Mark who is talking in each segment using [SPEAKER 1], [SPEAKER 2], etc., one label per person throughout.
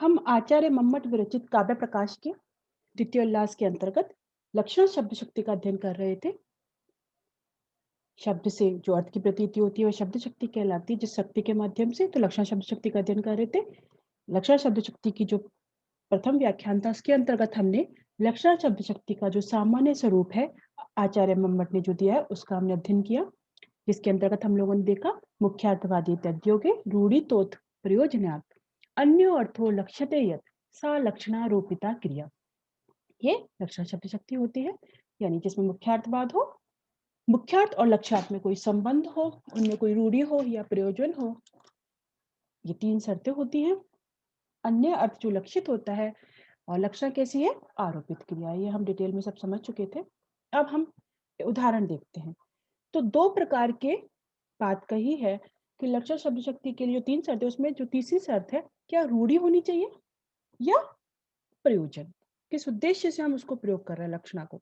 [SPEAKER 1] हम आचार्य मम्मट विरचित काव्य प्रकाश के द्वितीय उल्लास के अंतर्गत लक्षण शब्द शक्ति का अध्ययन कर रहे थे। शब्द से जो अर्थ की प्रतीति होती है वह शब्द शक्ति कहलाती है, जिस शक्ति के माध्यम से तो लक्षण शब्द शक्ति का अध्ययन कर रहे थे। लक्षण शब्द शक्ति की जो प्रथम व्याख्यान था उसके अंतर्गत हमने लक्षण शब्द शक्ति का जो सामान्य स्वरूप है आचार्य मम्मट ने जो दिया है उसका हमने अध्ययन किया, जिसके अंतर्गत हम लोगों ने देखा मुख्यार्थवादी तद्योगे रूढ़ितोथ प्रयोजनात् अन्यो अर्थो लक्ष्यते यत् सा लक्षणारोपिता क्रिया। ये लक्षण शब्द शक्ति होती है, यानी जिसमें मुख्यार्थवाद हो, मुख्यार्थ और लक्ष्यार्थ में कोई संबंध हो, उनमें कोई रूढ़ी हो या प्रयोजन हो। ये तीन शर्तें होती हैं। अन्य अर्थ जो लक्षित होता है और लक्षण कैसी है? आरोपित क्रिया। ये हम डिटेल में सब समझ चुके थे। अब हम उदाहरण देखते हैं। तो दो प्रकार के बात कही है कि लक्षण शब्द शक्ति के लिए जो तीन शर्त है उसमें जो तीसरी शर्त है, क्या रूढ़ी होनी चाहिए या प्रयोजन, किस उद्देश्य से हम उसको प्रयोग कर रहे हैं लक्षणा को।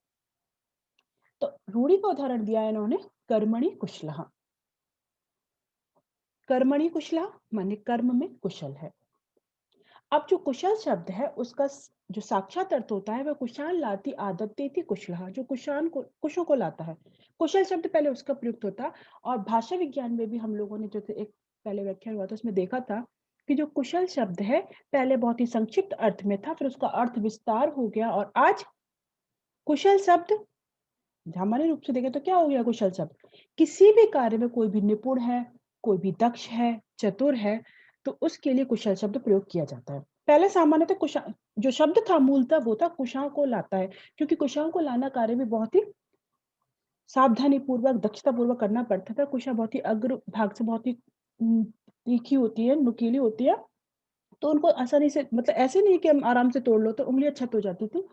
[SPEAKER 1] तो रूढ़ी का उदाहरण दिया है इन्होंने कर्मणि कुशलः। कर्मणि कुशलः माने कर्म में कुशल है। अब जो कुशल शब्द है उसका जो साक्षात अर्थ होता है वह कुशाल लाती आदत्तेति कुशलः, जो कुशों को लाता है। कुशल शब्द पहले उसका प्रयुक्त होता, और भाषा विज्ञान में भी हम लोगों ने जो एक पहले व्याख्यान हुआ था उसमें देखा था कि जो कुशल शब्द है पहले बहुत ही संक्षिप्त अर्थ में था, फिर उसका अर्थ विस्तार हो गया और आज कुशल शब्द सामान्य रूप से देखें तो क्या हो गया कुशल शब्द? किसी भी कार्य में कोई भी निपुण है, कोई भी दक्ष है, चतुर है, तो उसके लिए कुशल शब्द प्रयोग किया जाता है। पहले सामान्यतः जो शब्द था मूलतः वो था कुशाओं को लाता है, क्योंकि कुशाओं को लाना कार्य भी बहुत ही सावधानी पूर्वक, दक्षता पूर्वक करना पड़ता था। कुशा बहुत ही अग्र भाग से बहुत ही तीखी होती है, नुकीली होती है, तो उनको आसानी से मतलब ऐसे नहीं कि हम आराम से तोड़ लो तो उँगलियाँ छत हो जाती थी।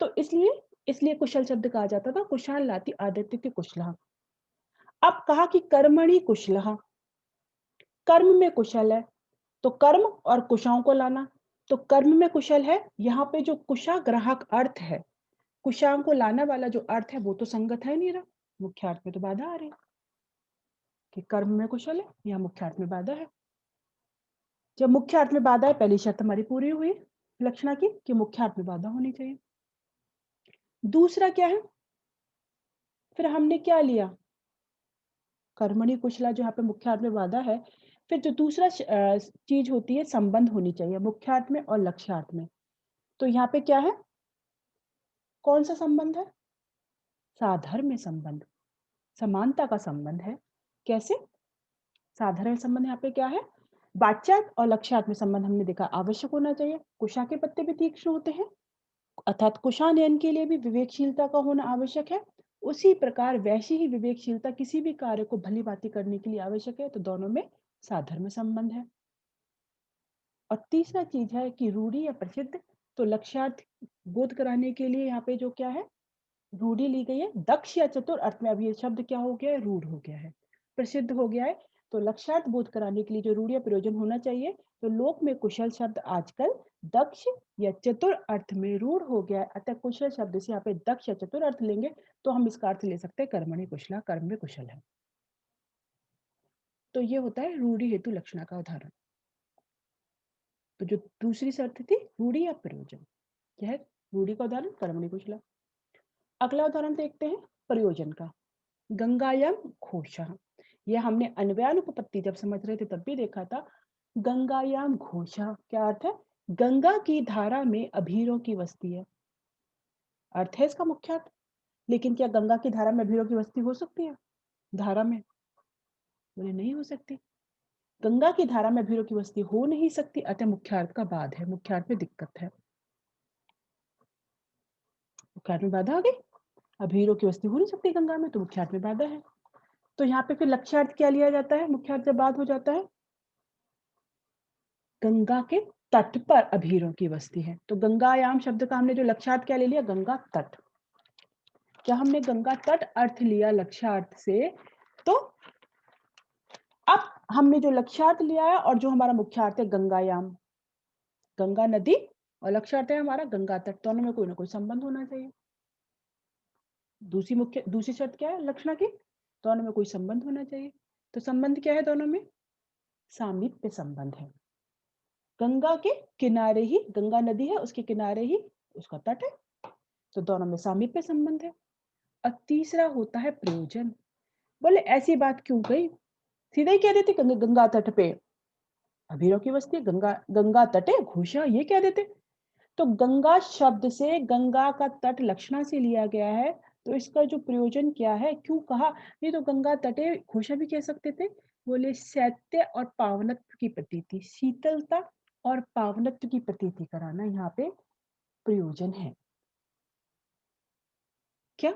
[SPEAKER 1] तो इसलिए इसलिए कुशल शब्द कहा जाता था, कुशाल लाति आदित्य कुशलः। अब कहा कि कर्मणि कुशलः, कर्म में कुशल है, तो कर्म और कुशाओं को लाना, तो कर्म में कुशल है, यहाँ पे जो कुशा ग्राहक अर्थ है, कुशाओं को लाना वाला जो अर्थ है वो तो संगत है नहीं रहा, मुख्यार्थ में तो बाधा आ रही कि कर्म में कुशल है, यहाँ मुख्यार्थ में बाधा है। जब मुख्यार्थ में बाधा है, पहली शर्त हमारी पूरी हुई लक्षणा की कि मुख्यार्थ में बाधा होनी चाहिए। दूसरा क्या है? फिर हमने क्या लिया? कर्मणि कुशला जो यहाँ पे मुख्यार्थ में बाधा है, फिर जो दूसरा चीज होती है संबंध होनी चाहिए मुख्यार्थ में और लक्ष्यार्थ में। तो यहाँ पे क्या है? कौन सा संबंध है? साधर्म्य संबंध, समानता का संबंध है। कैसे? साधारण संबंध यहाँ पे क्या है? वाच्यार्थ और लक्ष्यार्थ में संबंध हमने देखा आवश्यक होना चाहिए। कुशा के पत्ते भी तीक्ष्ण होते हैं, अर्थात कुशानयन के लिए भी विवेकशीलता का होना आवश्यक है। उसी प्रकार वैसी ही विवेकशीलता किसी भी कार्य को भली भांति करने के लिए आवश्यक है, तो दोनों में साधर्म्य संबंध है। और तीसरा चीज है कि रूढ़ी या प्रसिद्ध, तो लक्ष्यार्थ बोध कराने के लिए यहाँ पे जो क्या है? रूढ़ी ली गई है। दक्ष या चतुर अर्थ में अब ये शब्द क्या हो गया है? रूढ़ हो गया है, प्रसिद्ध हो गया है। तो लक्ष्यार्थ बोध कराने के लिए जो रूढ़ या प्रयोजन होना चाहिए, तो लोक में कुशल शब्द आजकल दक्ष या चतुर अर्थ में रूढ़ हो गया है, अतः कुशल शब्द से यहाँ पे दक्ष या चतुर अर्थ लेंगे तो हम इसका अर्थ ले सकते हैं कर्मणि कुशला, कर्म में कुशल है। तो ये होता है रूढ़ी हेतु लक्षणा का उदाहरण। तो जो दूसरी शर्त थी रूढ़ी या प्रयोजन, यह है रूढ़ी का उदाहरण कर्मणि कुशला। अगला उदाहरण देखते हैं प्रयोजन का। गंगायाम घोषः, यह हमने अन्वयानुपपत्ति जब समझ रहे थे तब भी देखा था। गंगायाम घोषः क्या अर्थ है? गंगा की धारा में अभीरों की वस्ती है, अर्थ है इसका मुख्य अर्थ। लेकिन क्या गंगा की धारा में अभीरों की वस्ती हो सकती है? धारा में बोले नहीं हो सकती। गंगा की धारा में अभीरों की वस्ती हो नहीं सकती, अतः मुख्यार्थ का बाध है, मुख्यार्थ में दिक्कत है। मुख्यार्थ में बाधा आ गई, अभीरों की वस्ती हो नहीं सकती गंगा में, तो मुख्यार्थ में बाधा है। तो यहाँ पे फिर लक्ष्यार्थ क्या लिया जाता है? मुख्यार्थ जब बाध हो जाता है, गंगा के तट पर अभीरों की बस्ती है। तो गंगायाम शब्द का हमने जो लक्ष्यार्थ क्या ले लिया? गंगा तट। क्या हमने गंगा तट अर्थ लिया लक्ष्यार्थ से? तो अब हमने जो लक्ष्यार्थ लिया है और जो हमारा मुख्यार्थ है गंगायाम, गंगा नदी, और लक्ष्यार्थ है हमारा गंगा तट, दोनों में कोई ना कोई संबंध होना चाहिए। दूसरी शर्त क्या है लक्षणा की? दोनों में कोई संबंध होना चाहिए। तो संबंध क्या है दोनों में? सामीप्य संबंध है। गंगा के किनारे ही, गंगा नदी है उसके किनारे ही उसका तट है, तो दोनों में सामीप्य संबंध है। और तीसरा होता है प्रयोजन। बोले ऐसी बात क्यों कही, सीधा ही कह देते गंगा तट पे अभीरों की बस्ती है, गंगा गंगा तटे घोषा, ये कह देते। तो गंगा शब्द से गंगा का तट लक्षणा से लिया गया है, तो इसका जो प्रयोजन क्या है, क्यों कहा। नहीं तो गंगा तटे घोषा भी कह सकते थे। बोले शैत्य और पावनत्व की प्रतीति, शीतलता और पावनत्व की प्रतीति कराना यहाँ पे प्रयोजन है। क्या,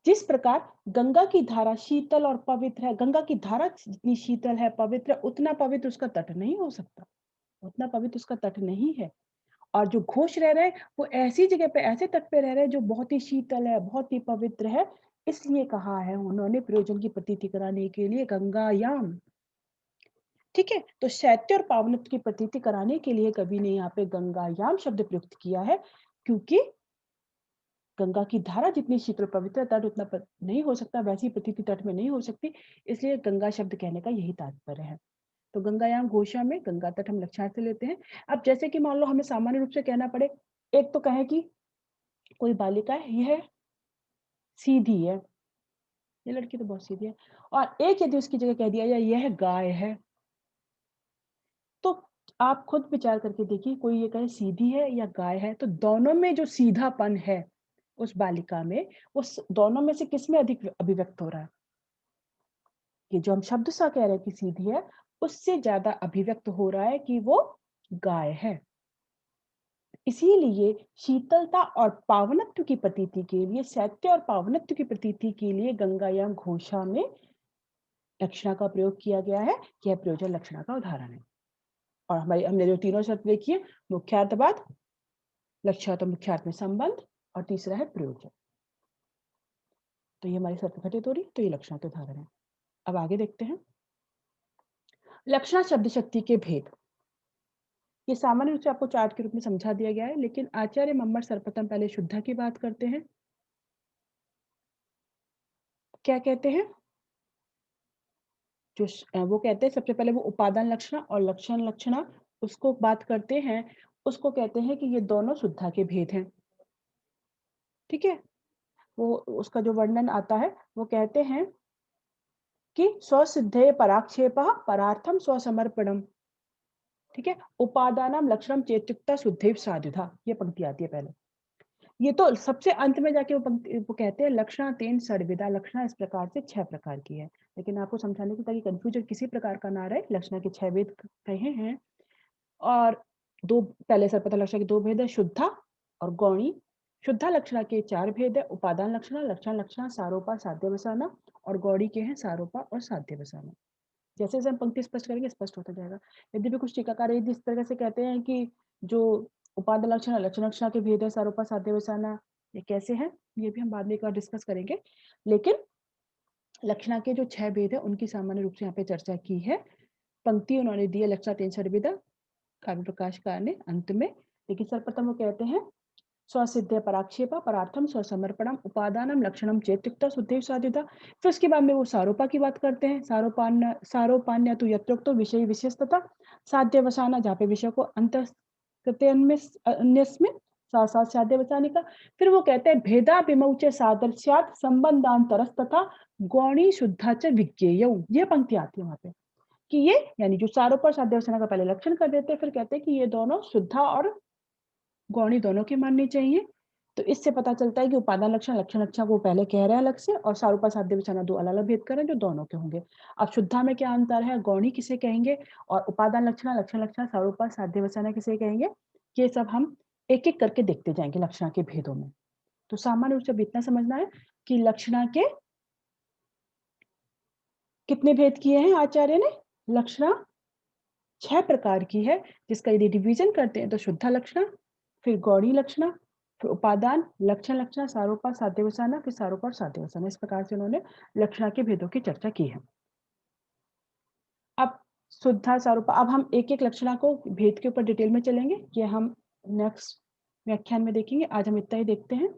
[SPEAKER 1] जिस प्रकार गंगा की धारा शीतल और पवित्र है, गंगा की धारा जितनी शीतल है पवित्र, उतना पवित्र उसका तट नहीं हो सकता, उतना पवित्र उसका तट नहीं है। और जो घोष रह रहे हैं वो ऐसी जगह पे, ऐसे तट पे रह रहे हैं जो बहुत ही शीतल है, बहुत ही पवित्र है, इसलिए कहा है उन्होंने प्रयोजन की प्रतीति कराने के लिए गंगायाम। ठीक है, तो शैत्य और पावनत्व की प्रतीति कराने के लिए कवि ने यहाँ पे गंगायाम शब्द प्रयुक्त किया है, क्योंकि गंगा की धारा जितनी शीतल पवित्र तट उतना नहीं हो सकता, वैसी प्रतीति तट में नहीं हो सकती, इसलिए गंगा शब्द कहने का यही तात्पर्य है। तो गंगायाम घोषा में गंगा तट हम लक्षणार्थ से लेते हैं। अब जैसे कि मान लो हमें सामान्य रूप से कहना पड़े, एक तो कहें कि कोई बालिका है, यह सीधी है, ये लड़की तो बहुत सीधी है, और एक यदि उसकी जगह कह दिया जाए यह गाय है, तो आप खुद विचार करके देखिए, कोई ये कहे सीधी है या गाय है, तो दोनों में जो सीधापन है उस बालिका में, उस दोनों में से किसमें अधिक अभिव्यक्त हो रहा है। ये जो हम शब्द सा कह रहे हैं कि सीधी है, उससे ज्यादा अभिव्यक्त हो रहा है कि वो गाय है। इसीलिए शीतलता और पावनत्व की प्रतीति के लिए, शैत्य और पावनत्व की प्रतीति के लिए गंगायाम घोषा में लक्षणा का प्रयोग किया गया है। यह प्रयोजन लक्षणा का उदाहरण है। और हमारी हमने जो तीनों शर्त देखी है, मुख्यार्थवाद, लक्ष्यार्थ और मुख्यार्थ में संबंध, और तीसरा है प्रयोजन। तो ये हमारी शर्त घटित हो रही, तो ये लक्षणा के उदाहरण है। अब आगे देखते हैं लक्षणा शब्द शक्ति के भेद। ये सामान्य रूप से आपको चार्ट के रूप में समझा दिया गया है, लेकिन आचार्य मम्मट सर्वप्रथम पहले शुद्धा की बात करते हैं। क्या कहते हैं, जो वो कहते हैं सबसे पहले वो उपादान लक्षणा और लक्षण लक्षणा उसको बात करते हैं, उसको कहते हैं कि ये दोनों शुद्धा के भेद हैं। ठीक है, वो उसका जो वर्णन आता है वो कहते हैं कि स्वसिद्धे पराक्षेपः परार्थम स्वसमर्पणम। ठीक है, उपादानम लक्षणम चेत्युक्ता शुद्धेव साधुधा, ये पंक्ति आती है पहले। ये तो सबसे अंत में जाके वो पंक्ति वो कहते हैं लक्षणा तेन षड्विधा, लक्षणा इस प्रकार से 6 प्रकार की है। लेकिन आपको समझाने की ताकि कंफ्यूजन किसी प्रकार का ना रहे, लक्षणा के 6 भेद कहे हैं। और दो पहले सर्वप्रथम लक्षणा के 2 भेद है, शुद्धा और गौणी। शुद्धा लक्षणा के 4 भेद है, उपादान लक्षणा, लक्षण लक्षणा, सारोपा, साध्य बसाना, और गौड़ी के हैं सारोपा और साध्य बसाना। जैसे जैसे हम पंक्ति स्पष्ट करेंगे स्पष्ट होता जाएगा। यदि भी कुछ टीकाकार यदि इस तरह से कहते हैं कि जो उपादान लक्षण लक्षण लक्षणा के भेद है, सारोपा साध्य बसाना, ये कैसे है, ये भी हम बाद में एक बार डिस्कस करेंगे। लेकिन लक्षणा के जो 6 भेद है उनकी सामान्य रूप से यहाँ पे चर्चा की है। पंक्ति उन्होंने दी है लक्षणा 3 षड्विधा काव्य प्रकाशकार ने अंत में। लेकिन सर्वप्रथम वो कहते हैं स्वसिद्धे पराक्षेपा परार्थम स्वसमर्पणम उपादानम लक्षणम चेत्युक्ता शुद्धेव साधुता। फिर उसके बाद में वो सारोपा की बात करते हैं, सारोपान्य तो यत्रोक्तो विषय विशेषता, साध्य वसाना जहाँ पे विषय को अन्यस्मिन् साथ साध्य वसाने का। फिर वो कहते हैं भेदा विमौच सादृश्यात् संबंधांतरस्तथा गौणी शुद्धा च विज्ञेयौ, ये पंक्ति आती है वहां पे कि ये यानी जो सारोपा और साध्य वसाना का पहले लक्षण कर देते हैं, फिर कहते हैं कि ये दोनों शुद्धा और गौणी दोनों की माननी चाहिए। तो इससे पता चलता है कि उपादान लक्षण लक्षण लक्षण को पहले कह रहे हैं अलग से, और सारूपा साध्य वसाना 2 अलग अलग भेद कर रहे हैं जो दोनों के होंगे। अब शुद्धा में क्या अंतर है, गौणी किसे कहेंगे, और उपादान लक्षण लक्षण लक्षण सारूपा साध्य वसाना किसे कहेंगे, ये सब हम एक एक करके देखते जाएंगे लक्षणा के भेदों में। तो सामान्य रूप से इतना समझना है कि लक्षणा के कितने भेद किए हैं आचार्य ने, लक्षणा 6 प्रकार की है, जिसका यदि डिवीजन करते हैं तो शुद्धा लक्षणा, फिर गौड़ी लक्षणा, फिर उपादान लक्षण लक्षणा, सारोपा साध्य वसाना, फिर सारोपा और साध्य वसाना। इस प्रकार से उन्होंने लक्षणा के भेदों की चर्चा की है। अब शुद्धा सारोपा, अब हम एक एक लक्षणा को भेद के ऊपर डिटेल में चलेंगे, ये हम नेक्स्ट व्याख्यान में देखेंगे। आज हम इतना ही देखते हैं।